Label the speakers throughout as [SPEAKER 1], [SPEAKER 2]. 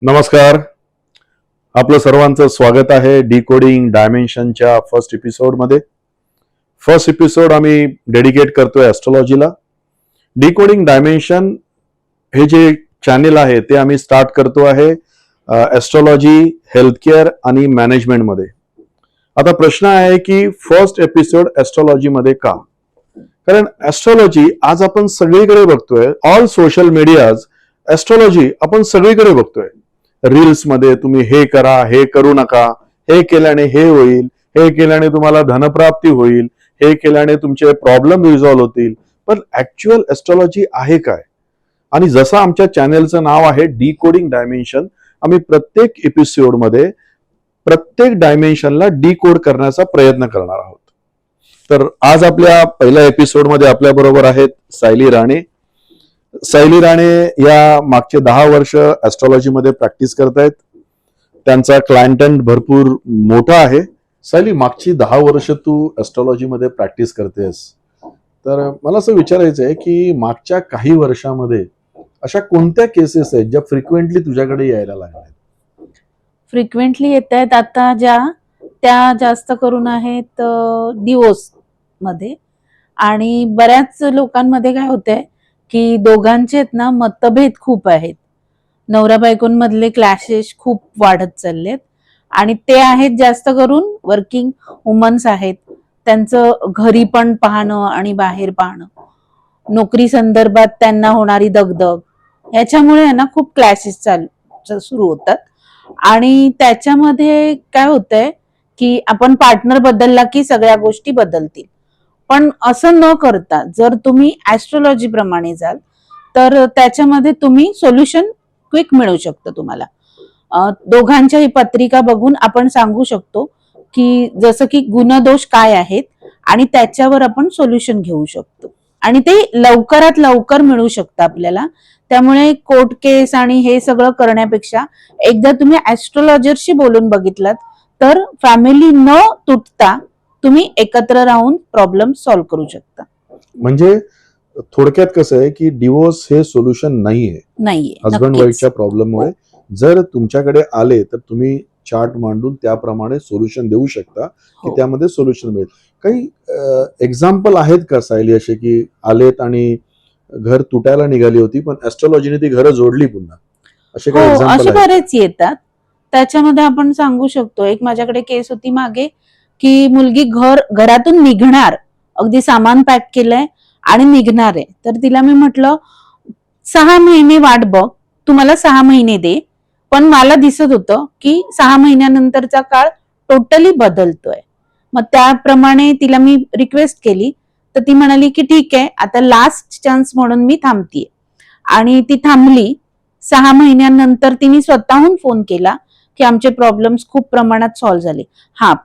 [SPEAKER 1] नमस्कार. आपलं सर्वांचं स्वागत आहे डिकोडिंग डायमेन्शनच्या फर्स्ट एपिसोडमध्ये. फर्स्ट एपिसोड आम्ही डेडिकेट करतोय ॲस्ट्रॉलॉजीला. डिकोडिंग डायमेन्शन हे जे चॅनेल आहे ते आम्ही स्टार्ट करतो आहे ॲस्ट्रॉलॉजी, हेल्थकेअर आणि मॅनेजमेंटमध्ये. आता प्रश्न आहे की फर्स्ट एपिसोड ॲस्ट्रॉलॉजीमध्ये का? कारण ॲस्ट्रॉलॉजी आज आपण सगळीकडे बघतोय. ऑल सोशल मीडियाज ॲस्ट्रॉलॉजी आपण सगळीकडे बघतोय. रील्स मध्ये तुम्ही हे करा, हे करू नका, हे केल्याने हे होईल, हे केल्याने तुम्हाला धनप्राप्ती होईल, हे केल्याने तुमचे प्रॉब्लेम रिझॉल्व्ह होतील. पण ऍक्च्युअल ॲस्ट्रॉलॉजी आहे काय? आणि जसं आमच्या चॅनेलचं नाव आहे डिकोडिंग डायमेन्शन, आम्ही प्रत्येक एपिसोडमध्ये प्रत्येक डायमेन्शनला डिकोड करण्याचा प्रयत्न करणार आहोत. तर आज आपल्या पहिल्या एपिसोडमध्ये आपल्या बरोबर आहेत सायली राणे. सायली राणे या मागचे 10 वर्ष ॲस्ट्रॉलॉजीमध्ये प्रॅक्टिस करतायत. त्यांचा क्लायंटंट भरपूर मोठा आहे. सायली, मागची 10 वर्ष तू ॲस्ट्रॉलॉजीमध्ये प्रॅक्टिस करतेस, तर मला असं विचारायचं आहे की मागच्या काही वर्षामध्ये अशा कोणत्या केसेस आहेत ज्या फ्रिक्वेंटली तुझ्याकडे यायला लागल्या?
[SPEAKER 2] फ्रिक्वेंटली येत आहेत आता त्या जास्त करून आहेत डिवोर्स मध्ये. आणि बऱ्याच लोकांमध्ये काय होतंय की दोघांचे आहेत ना मतभेद खूप आहेत. नवरा बायकोंमधले क्लॅशेस खूप वाढत चाललेत आणि ते आहेत जास्त करून वर्किंग वुमन्स आहेत. त्यांचं घरी पण पाहणं आणि बाहेर पाहणं, नोकरी संदर्भात त्यांना होणारी दगदग, याच्यामुळे ना खूप क्लॅशेस सुरू होतात. आणि त्याच्यामध्ये काय होतंय की आपण पार्टनर बदलला की सगळ्या गोष्टी बदलतील. पण असं न करता जर तुम्ही ॲस्ट्रॉलॉजी प्रमाणे जाल तर त्याच्यामध्ये तुम्ही सोल्युशन क्विक मिळू शकतं तुम्हाला. दोघांच्याही पत्रिका बघून आपण सांगू शकतो की जसं की गुणदोष काय आहेत आणि त्याच्यावर आपण सोल्युशन घेऊ शकतो आणि ते लवकरात लवकर मिळू शकतं आपल्याला. त्यामुळे कोर्ट केस आणि हे सगळं करण्यापेक्षा एकदा तुम्ही ॲस्ट्रॉलॉजरशी बोलून बघितलात तर फॅमिली न तुटता तुम्ही एकत्र राहून प्रॉब्लेम सॉल्व्ह करू शकता.
[SPEAKER 1] म्हणजे थोडक्यात कसं आहे की डिवोर्स हे सोल्युशन नाहीये हजबंड वाईफच्या प्रॉब्लेममुळे. जर तुमच्याकडे आले तर तुम्ही चार्ट मांडून त्याप्रमाणे सोल्युशन देऊ शकता की त्यामध्ये सोल्युशन मिळेल. काही एक्झाम्पल आहेत का सायली असे की आलेत आणि घर तुटायला निघाली होती पण ॲस्ट्रॉलॉजीने ती घरं जोडली पुन्हा? असे काही एक्झाम्पल
[SPEAKER 2] असे बरेच येतात. त्याच्यामध्ये आपण सांगू शकतो, एक माझ्याकडे केस होती मागे की मुलगी घरातून निघणार, अगदी सामान पॅक केलंय आणि निघणार आहे. तर तिला मी म्हटलं 6 महिने वाट बघ, तू मला 6 महिने दे. पण मला दिसत होतं की 6 महिन्यानंतरचा काळ टोटली बदलतोय. मग त्याप्रमाणे तिला मी रिक्वेस्ट केली तर ती म्हणाली की ठीक आहे, आता लास्ट चान्स म्हणून मी थांबतीये. आणि ती थांबली. 6 महिन्यानंतर तिने स्वतःहून फोन केला की आमचे प्रॉब्लेम्स खूप प्रमाणात सॉल्व्ह झाले.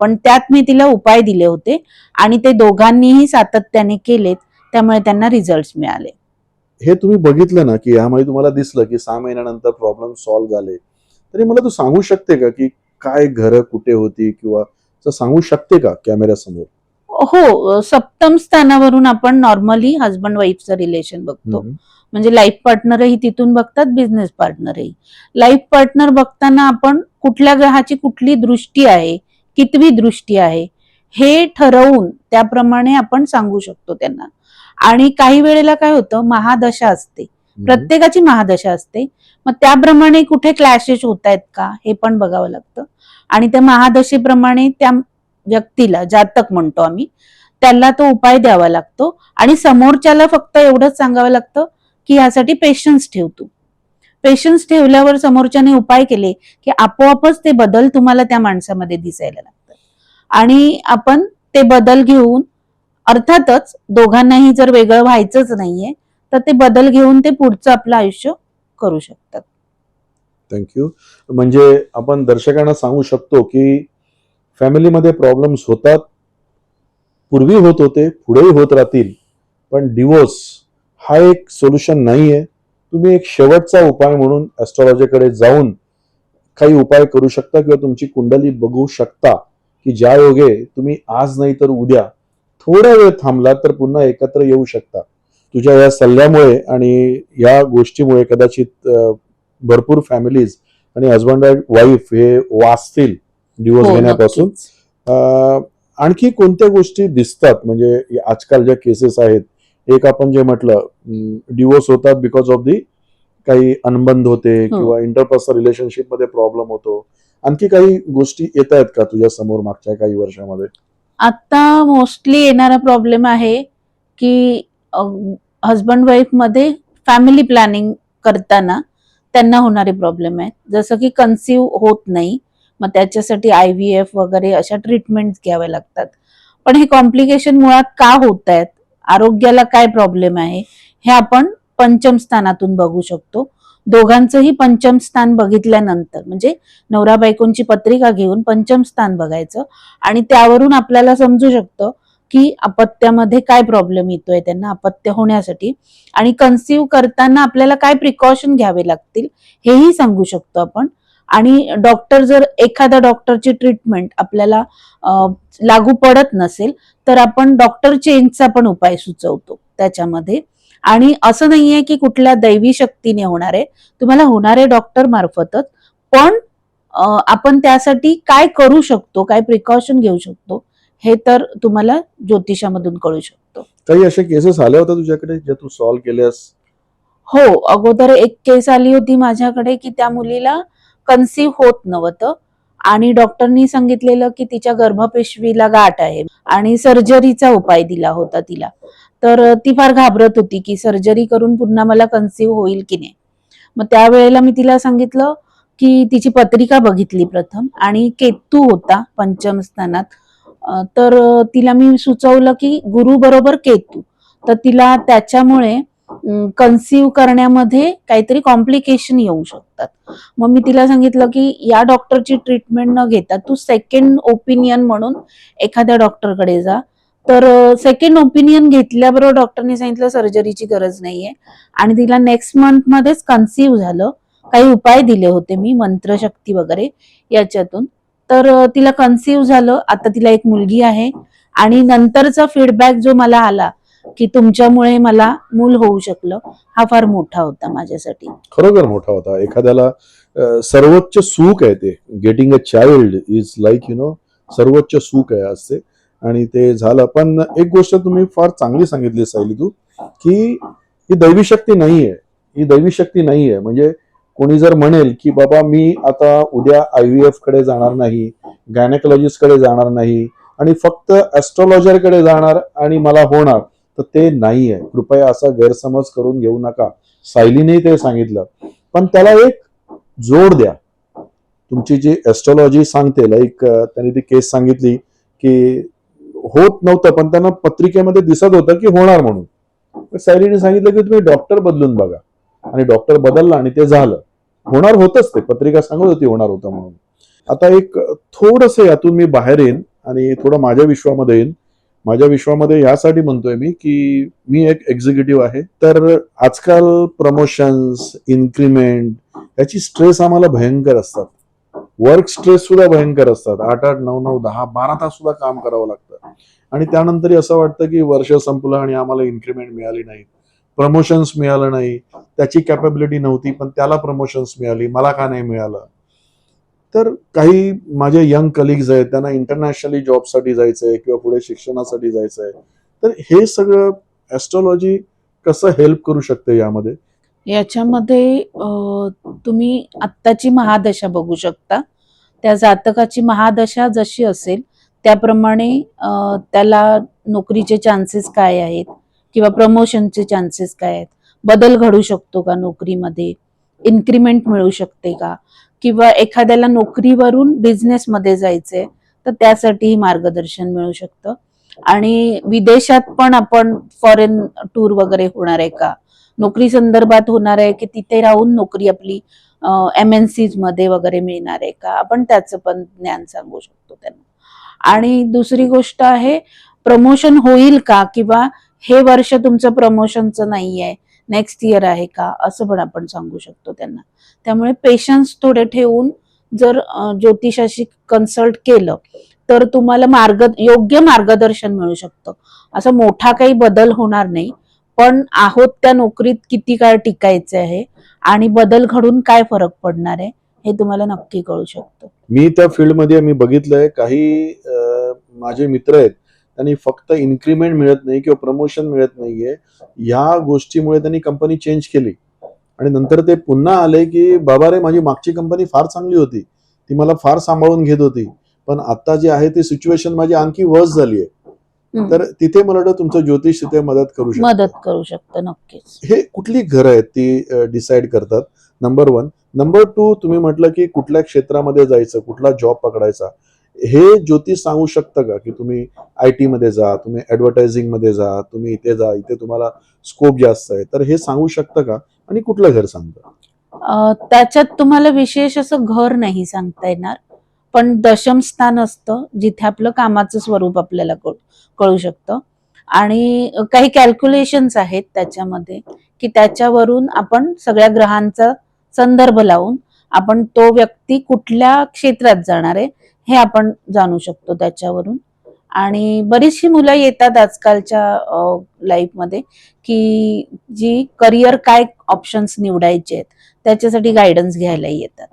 [SPEAKER 2] पण त्यात मी तिला उपाय दिले होते आणि ते दोघांनीही सातत्याने केलेत, त्यामुळे त्यांना रिझल्ट मिळाले.
[SPEAKER 1] हे तुम्ही बघितलं ना की यामध्ये तुम्हाला दिसलं की 6 महिन्यानंतर प्रॉब्लेम सॉल्व्ह झाले. तरी मला तू सांगू शकते का की काय घरं कुठे होती किंवा सांगू शकते का कॅमेऱ्यासमोर?
[SPEAKER 2] हो, सप्तम स्थानावरून आपण नॉर्मली हजबंड वाईफचं रिलेशन बघतो. म्हणजे लाईफ पार्टनरही तिथून बघतात, बिझनेस पार्टनरही. लाईफ पार्टनर बघताना आपण कुठल्या ग्रहाची कुठली दृष्टी आहे, कितवी दृष्टी आहे हे ठरवून त्याप्रमाणे आपण सांगू शकतो त्यांना. आणि काही वेळेला काय होतं, महादशा असते, प्रत्येकाची महादशा असते. मग त्याप्रमाणे कुठे क्लॅशेस होत आहेत का हे पण बघावं लागतं. आणि त्या महादशेप्रमाणे त्या व्यक्तीला, जातक म्हणतो आम्ही, त्याला तो उपाय द्यावा लागतो. आणि समोरच्याला फक्त एवढंच सांगावं लागतं की यासाठी पेशन्स ठेव तू. पेशन्स ठेवल्यावर समोरच्याने उपाय केले की आपोआपच ते बदल तुम्हाला त्या माणसामध्ये दिसायला लागतात. आणि आपण ते बदल घेऊन, अर्थातच दोघांनाही जर वेगळं व्हायचंच नाहीये तर ते बदल घेऊन ते पुढचं आपलं आयुष्य करू शकतात.
[SPEAKER 1] थँक्यू. म्हणजे आपण दर्शकांना सांगू शकतो की फॅमिलीमध्ये प्रॉब्लेम्स होतात, पूर्वी होत होते, पुढेही होत राहतील. पण डिवोर्स हा एक सोल्युशन नाहीये. तुम्ही एक शेवटचा उपाय म्हणून ॲस्ट्रॉलॉजीकडे जाऊन काही उपाय करू शकता किंवा तुमची कुंडली बघू शकता की ज्या योगे तुम्ही आज नाही तर उद्या थोडा वेळ थांबला तर पुन्हा एकत्र येऊ शकता. तुझ्या या सल्ल्यामुळे आणि या गोष्टीमुळे कदाचित भरपूर फॅमिलीज आणि हजबंड वाईफ हे वाचतील डिवोर्स
[SPEAKER 2] हो,
[SPEAKER 1] घेण्यापासून.
[SPEAKER 2] नक्कीच.
[SPEAKER 1] आणखी कोणत्या गोष्टी दिसतात म्हणजे आजकाल ज्या केसेस आहेत, एक आपण जे म्हटलं डिवोर्स होतात बिकॉज ऑफ दी काही अनबंध होते
[SPEAKER 2] हो.
[SPEAKER 1] किंवा इंटरपर्सनल रिलेशनशिप मध्ये प्रॉब्लेम होतो. आणखी काही गोष्टी येत आहेत का तुझ्या समोर मागच्या काही वर्षामध्ये?
[SPEAKER 2] आता मोस्टली येणारा प्रॉब्लेम आहे की हजबंड वाईफ मध्ये फॅमिली प्लॅनिंग करताना त्यांना होणारे प्रॉब्लेम आहेत. जसं की कन्सिव्ह होत नाही, मग त्याच्यासाठी IVF वगैरे अशा ट्रीटमेंट घ्याव्या लागतात. पण हे कॉम्प्लिकेशन मुळात का होत आहेत, आरोग्याला काय प्रॉब्लेम आहे, हे आपण पंचम स्थानातून बघू शकतो. दोघांचंही पंचम स्थान बघितल्यानंतर म्हणजे नवरा बायकोंची पत्रिका घेऊन पंचम स्थान बघायचं आणि त्यावरून आपल्याला समजू शकतं की अपत्यामध्ये काय प्रॉब्लेम येतोय त्यांना अपत्य होण्यासाठी, आणि कन्सिव्ह करताना आपल्याला काय प्रिकॉशन घ्यावे लागतील हेही सांगू शकतो आपण. आणि डॉक्टर जर एखाद्या डॉक्टरची ट्रीटमेंट आपल्याला लागू पडत नसेल तर आपण डॉक्टर चेंजचा पण उपाय सुचवतो त्याच्यामध्ये. आणि असं नाहीये की कुठल्या दैवी शक्तीने होणार आहे, तुम्हाला होणारे डॉक्टर मार्फतच. पण आपण त्यासाठी काय करू शकतो, काय प्रिकॉशन घेऊ शकतो हे तर तुम्हाला ज्योतिषामधून कळू शकतो.
[SPEAKER 1] काही अशा केसेस आल्या होत्या तुझ्याकडे ज्या तू सॉल्व्ह केल्यास?
[SPEAKER 2] हो, अगोदर एक केस आली होती माझ्याकडे की त्या मुलीला कन्सिव्ह होत नव्हतं आणि डॉक्टरनी सांगितलेलं की तिच्या गर्भपेशवीला गाठ आहे आणि सर्जरीचा उपाय दिला होता तिला. तर ती फार घाबरत होती की सर्जरी करून पुन्हा मला कन्सिव्ह होईल की नाही. मग त्यावेळेला मी तिला सांगितलं की तिची पत्रिका बघितली प्रथम आणि केतू होता पंचम स्थानात. तर तिला मी सुचवलं की गुरु बरोबर केतू, तर तिला त्याच्यामुळे कन्सिव्ह करण्यामध्ये काहीतरी कॉम्प्लिकेशन येऊ शकतात. मग मी तिला सांगितलं की या डॉक्टरची ट्रीटमेंट न घेता तू सेकंड ओपिनियन म्हणून एखाद्या डॉक्टरकडे जा. तर सेकंड ओपिनियन घेतल्याबरोबर डॉक्टरने सांगितलं सर्जरीची गरज नाहीये आणि तिला नेक्स्ट मंथ मध्येच कन्सिव्ह झालं. काही उपाय दिले होते मी, मंत्रशक्ती वगैरे याच्यातून. तर तिला कन्सिव्ह झालं. आता तिला एक मुलगी आहे आणि नंतरचा फीडबॅक जो मला आला की तुमच्यामुळे मला मूल होऊ शकलं, हा फार मोठा होता माझ्यासाठी.
[SPEAKER 1] खरोखर मोठा होता. एखाद्याला सर्वोच्च सुख आहे ते. Getting a child is like सर्वोच्च सुख आहे असते आणि ते झालं. पण एक गोष्ट तुम्ही फार चांगली सांगितली सायली तू, की ही दैवी शक्ती नाहीये. ही दैवी शक्ती नाहीये. म्हणजे कोणी जर म्हणेल की बाबा मी आता उद्या IVF कडे जाणार नाही, गायनेकोलॉजिस्ट कडे जाणार नाही आणि फक्त ऍस्ट्रॉलॉजर कडे जाणार आणि मला होणार, तर ते नाहीये. कृपया असा गैरसमज करून घेऊ नका. सायलीने ते सांगितलं, पण त्याला एक जोड द्या. तुमची जी ऍस्ट्रॉलॉजी सांगते, लाईक त्यांनी ती केस सांगितली की होत नव्हतं पण त्यांना पत्रिकेमध्ये दिसत होतं की होणार म्हणून. सायलीने सांगितलं की तुम्ही डॉक्टर बदलून बघा आणि डॉक्टर बदलला आणि ते झालं. होणार होतच, ते पत्रिका सांगत होती होणार होतं म्हणून. आता एक थोडस यातून मी बाहेर येईन आणि थोडं माझ्या विश्वामध्ये येईन. माझ्या विश्वामध्ये यासाठी म्हणतोय मी की मी एक एक्झिक्युटिव्ह आहे. तर आजकाल प्रमोशन्स, इन्क्रिमेंट याची स्ट्रेस आम्हाला भयंकर असतात. वर्क स्ट्रेस सुद्धा भयंकर असतात. 8-8, 9-9, 10-12 तास सुद्धा काम करावं लागतं आणि त्यानंतर असं वाटतं की वर्ष संपलं आणि आम्हाला इन्क्रिमेंट मिळाली नाही, प्रमोशन्स मिळालं नाही. त्याची कॅपेबिलिटी नव्हती पण त्याला प्रमोशन्स मिळाली, मला का नाही मिळालं. तर काही माझे यंग कलिग्स आहेत, त्यांना इंटरनॅशनली जॉबसाठी जायचंय किंवा पुढे शिक्षणासाठी जायचंय. तर हे सगळं ऍस्ट्रॉलॉजी कसं हेल्प करू शकते यामध्ये?
[SPEAKER 2] याच्यामध्ये तुम्ही आत्ताची महादशा बघू शकता. त्या जातकाची महादशा जशी असेल त्याप्रमाणे त्याला नोकरीचे चान्सेस काय आहेत किंवा प्रमोशनचे चान्सेस काय आहेत, बदल घडू शकतो का नोकरीमध्ये, इन्क्रिमेंट मिळू शकते का, किंवा एखाद्याला नोकरीवरून बिझनेसमध्ये जायचंय तर त्यासाठीही मार्गदर्शन मिळू शकतं. आणि विदेशात पण आपण फॉरेन टूर वगैरे होणार आहे का, नोकरी संदर्भात होणार आहे की तिथे राहून नोकरी आपली MNCs मध्ये वगैरे मिळणार आहे का, आपण त्याचं पण ज्ञान सांगू शकतो त्यांना. आणि दुसरी गोष्ट आहे प्रमोशन होईल का, किंवा हे वर्ष तुमचं प्रमोशनचं नाहीये, नेक्स्ट इयर आहे का, असं पण आपण सांगू शकतो त्यांना. त्यामुळे पेशन्स थोडे ठेवून जर ज्योतिषाशी कन्सल्ट केलं तर तुम्हाला योग्य मार्गदर्शन मिळू शकतं. असं मोठा काही बदल होणार नाही, पण आहोत त्या नोकरीत किती काळ टिकायचे आहे आणि बदल घडून काय फरक पडणार आहे हे तुम्हाला नक्की कळू शकतं.
[SPEAKER 1] मी त्या फील्डमध्ये मी बघितलंय काही माझे मित्र आहेत, त्यांनी फक्त इन्क्रीमेंट मिळत नाही किंवा प्रमोशन मिळत नाहीये या गोष्टीमुळे त्यांनी कंपनी चेंज केली आणि नंतर ते पुन्हा आले की बाबा रे माझी मागची कंपनी फार चांगली होती, ती मला फार सांभाळून घेत होती, पण आता जी आहे ती सिच्युएशन माझी आणखी वर्स झाली आहे. तर तिथे मला वाटतं तुमचं ज्योतिष तिथे मदत करू
[SPEAKER 2] शकतं नक्कीच.
[SPEAKER 1] हे कुठली घरं आहेत ती डिसाईड करतात? नंबर 1. नंबर 2, तुम्ही म्हटलं की कुठल्या क्षेत्रामध्ये जायचं, कुठला जॉब पकडायचा, हे ज्योतिष सांगू शकतं का की तुम्ही IT मध्ये जा, तुम्ही ऍडव्हर्टायझिंग मध्ये जा, तुम्ही इथे जा, इथे तुम्हाला स्कोप जास्त आहे, तर हे सांगू शकतं का? आणि कुठलं घर सांगतं?
[SPEAKER 2] त्याच्यात तुम्हाला विशेष असं घर नाही सांगता येणार, पण दशम स्थान असतं जिथे आपलं कामाचं स्वरूप आपल्याला कळू शकतं आणि काही कॅल्क्युलेशन्स आहेत त्याच्यामध्ये की त्याच्यावरून आपण सगळ्या ग्रहांचा संदर्भ लावून आपण तो व्यक्ती कुठल्या क्षेत्रात जाणार आहे हे आपण जाणू शकतो त्याच्यावरून. आणि बरीचशी मुलं येतात आजकालच्या लाईफमध्ये की जी करिअर काय ऑप्शन्स निवडायचे आहेत त्याच्यासाठी गायडन्स घ्यायला येतात.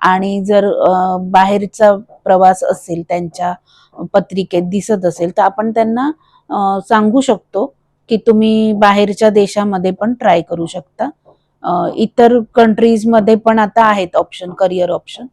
[SPEAKER 2] आणि जर बाहेरचा प्रवास असेल त्यांच्या पत्रिकेत दिसत असेल तर आपण त्यांना सांगू शकतो की तुम्ही बाहेरच्या देशामध्ये पण ट्राय करू शकता. इतर कंट्रीजमध्ये पण आता आहेत ऑप्शन, करिअर ऑप्शन,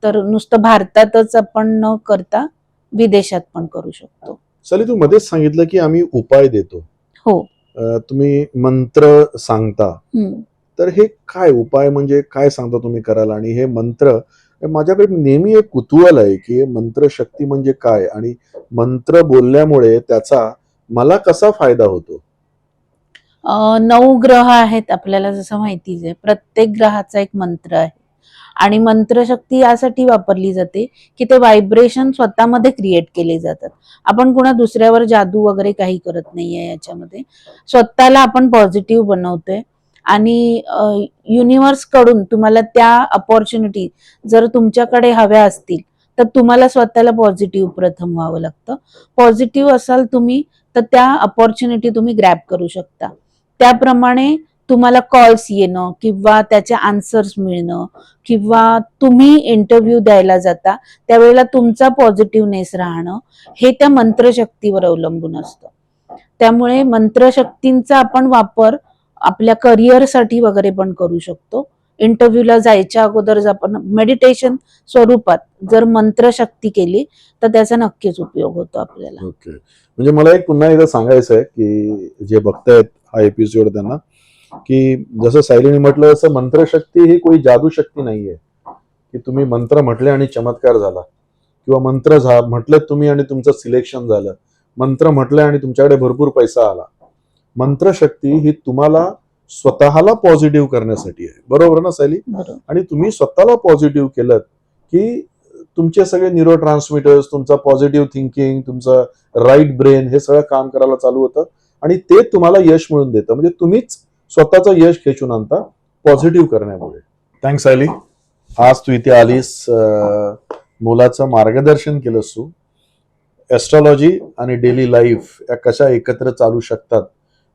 [SPEAKER 2] तर नुसतं भारतातच आपण न करता विदेशात पण करू शकतो.
[SPEAKER 1] साली तू मध्येच सांगितलं की आम्ही उपाय देतो.
[SPEAKER 2] हो.
[SPEAKER 1] तुम्ही मंत्र सांगता, तर हे काय उपाय म्हणजे काय सांगता तुम्ही करायला? आणि हे मंत्र, माझ्याकडे नेहमी एक कुतूहल आहे की हे मंत्र शक्ती म्हणजे काय आणि मंत्र बोलल्यामुळे त्याचा मला कसा फायदा होतो?
[SPEAKER 2] 9 ग्रह आहेत आपल्याला जसं माहितीच आहे. प्रत्येक ग्रहाचा एक मंत्र आहे आणि मंत्रशक्ती यासाठी वापरली जाते की ते व्हायब्रेशन स्वतःमध्ये क्रिएट केले जातात. आपण कोणा दुसऱ्यावर जादू वगैरे काही करत नाहीये याच्यामध्ये. स्वतःला आपण पॉझिटिव्ह बनवतोय आणि युनिव्हर्स कडून तुम्हाला त्या अपॉर्च्युनिटी जर तुमच्याकडे हव्या असतील तर तुम्हाला स्वतःला पॉझिटिव्ह प्रथम व्हावं लागतं. पॉझिटिव्ह असाल तुम्ही तर त्या अपॉर्च्युनिटी तुम्ही ग्रॅब करू शकता. त्याप्रमाणे तुम्हाला कॉल्स येणं किंवा त्याचे आन्सर्स मिळणं किंवा तुम्ही इंटरव्ह्यू द्यायला जाता त्यावेळेला तुमचा पॉझिटिव्हनेस राहणं हे त्या मंत्रशक्तीवर अवलंबून असतं. त्यामुळे मंत्रशक्तींचा आपण वापर आपल्या करिअरसाठी वगैरे पण करू शकतो. इंटरव्ह्यूला जायच्या अगोदर जर आपण मेडिटेशन स्वरूपात जर मंत्रशक्ती केली तर त्याचा नक्कीच उपयोग होतो आपल्याला.
[SPEAKER 1] ओके. म्हणजे मला एक पुन्हा एकदा सांगायचं आहे की जे बघतायत हा एपिसोड त्यांना, की जसं सायलीने म्हटलं तसं मंत्रशक्ती ही कोई जादू शक्ती नाहीये की तुम्ही मंत्र म्हटले आणि चमत्कार झाला, किंवा मंत्र म्हटले तुम्ही आणि तुमचं सिलेक्शन झालं, मंत्र म्हटले आणि तुमच्याकडे भरपूर पैसा आला. मंत्रशक्ती ही तुम्हाला स्वतःला पॉझिटिव्ह करण्यासाठी आहे. बरोबर ना सायली? आणि तुम्ही स्वतःला पॉझिटिव्ह केलं की तुमचे सगळे न्यूरो ट्रान्समिटर्स, तुमचा पॉझिटिव्ह थिंकिंग, तुमचं राईट ब्रेन हे सगळं काम करायला चालू होतं आणि ते तुम्हाला यश मिळून देतं. म्हणजे तुम्हीच स्वतःचं यश खेचून आणता पॉझिटिव्ह करण्यामुळे. थँक्स सायली, आज तू इथे आलीस, मुलाचं मार्गदर्शन केलंस तू. ॲस्ट्रॉलॉजी आणि डेली लाईफ या कशा एकत्र चालू शकतात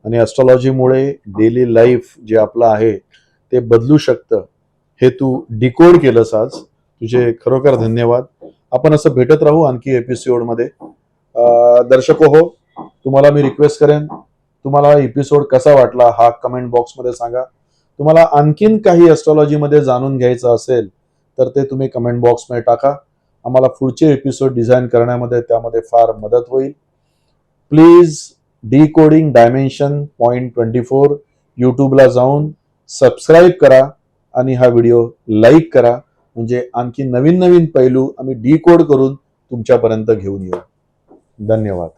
[SPEAKER 1] आणि ॲस्ट्रॉलॉजीमुळे डेली लाईफ जे आपलं आहे ते बदलू शकतं हे तू डिकोड केलंस आज. तुझे खरोखर धन्यवाद. आपण असं भेटत राहू आणखी एपिसोडमध्ये. दर्शको हो, तुम्हाला मी रिक्वेस्ट करेन, तुम्हाला एपिसोड कसा वाटला हा कमेंट बॉक्समध्ये सांगा. तुम्हाला आणखीन काही ॲस्ट्रॉलॉजीमध्ये जाणून घ्यायचं असेल तर ते तुम्ही कमेंट बॉक्समध्ये टाका. आम्हाला पुढचे एपिसोड डिझाईन करण्यामध्ये त्यामध्ये फार मदत होईल. प्लीज डिकोडिंग डायमेन्शन .24 यूट्यूबला जाऊन सबस्क्राईब करा आणि हा व्हिडिओ लाईक करा, म्हणजे आणखी नवीन नवीन पैलू आम्ही डिकोड करून तुमच्यापर्यंत घेऊन येऊ. धन्यवाद.